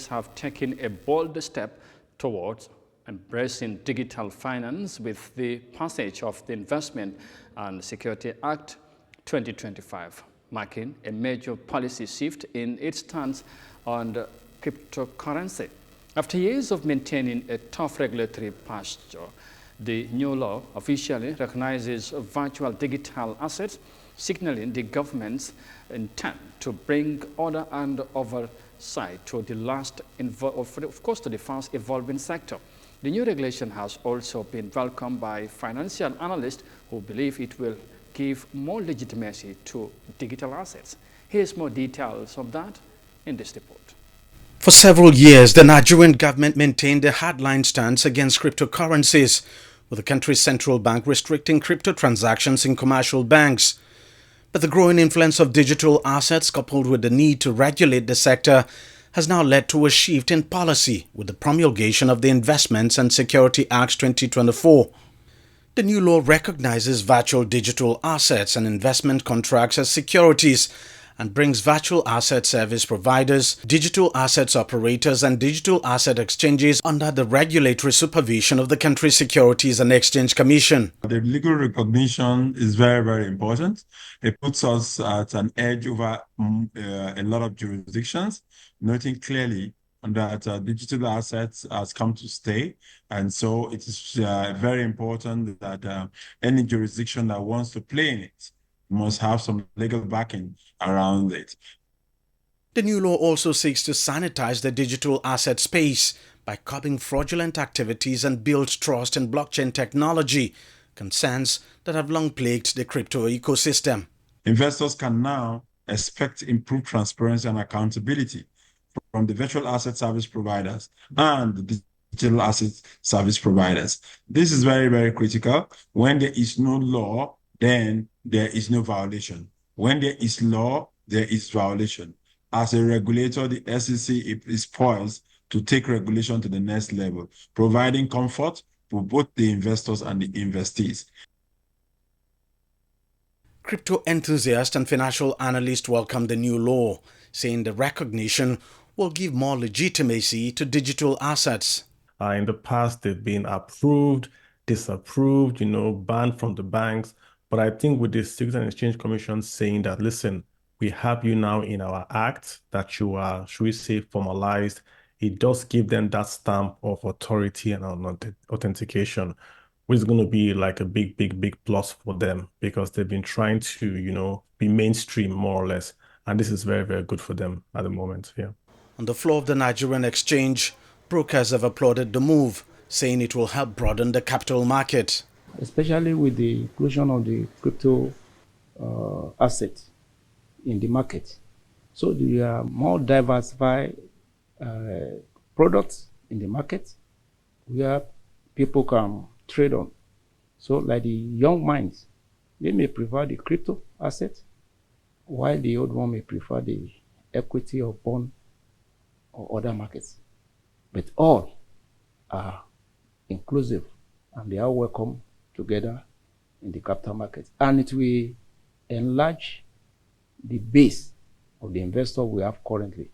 have taken a bold step towards embracing digital finance with the passage of the Investment and Security Act 2025, marking a major policy shift in its stance on the cryptocurrency. After years of maintaining a tough regulatory posture, the new law officially recognizes virtual digital assets, signaling the government's intent to bring order and oversight to the fast evolving sector. The new regulation has also been welcomed by financial analysts who believe it will give more legitimacy to digital assets. Here's more details of that in this report. For several years, the Nigerian government maintained a hardline stance against cryptocurrencies, with the country's central bank restricting crypto transactions in commercial banks. But the growing influence of digital assets, coupled with the need to regulate the sector, has now led to a shift in policy with the promulgation of the Investments and Security Act 2024. The new law recognizes virtual digital assets and investment contracts as securities and brings virtual asset service providers, digital assets operators and digital asset exchanges under the regulatory supervision of the country's Securities and Exchange Commission. The legal recognition is very, very important. It puts us at an edge over a lot of jurisdictions, noting clearly that digital assets has come to stay. And so it is very important that any jurisdiction that wants to play in it must have some legal backing around it. The new law also seeks to sanitize the digital asset space by curbing fraudulent activities and build trust in blockchain technology, concerns that have long plagued the crypto ecosystem. Investors can now expect improved transparency and accountability from the virtual asset service providers and the digital asset service providers. This is very, very critical. When there is no law, then there is no violation. When there is law, there is violation. As a regulator, the SEC is poised to take regulation to the next level, providing comfort for both the investors and the investees. Crypto enthusiasts and financial analysts welcome the new law, saying the recognition will give more legitimacy to digital assets. In the past, they've been approved, disapproved, banned from the banks. But I think with the Securities and Exchange Commission saying that, listen, we have you now in our act that you are, should we say, formalized, it does give them that stamp of authority and authentication, which is going to be like a big, big, big plus for them because they've been trying to, be mainstream more or less. And this is very, very good for them at the moment. Yeah. On the floor of the Nigerian exchange, brokers have applauded the move, saying it will help broaden the capital market. Especially with the inclusion of the crypto assets in the market. So there are more diversified products in the market where people can trade on. So like the young minds, they may prefer the crypto asset, while the old one may prefer the equity or bond or other markets. But all are inclusive and they are welcome together in the capital market, and it will enlarge the base of the investor we have currently.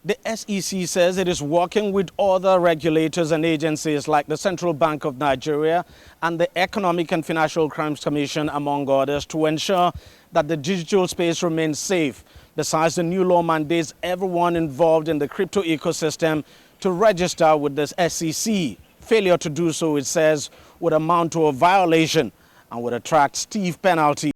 The SEC says it is working with other regulators and agencies like the Central Bank of Nigeria and the Economic and Financial Crimes Commission, among others, to ensure that the digital space remains safe. Besides, the new law mandates everyone involved in the crypto ecosystem to register with the SEC. Failure to do so, it says, would amount to a violation and would attract stiff penalties.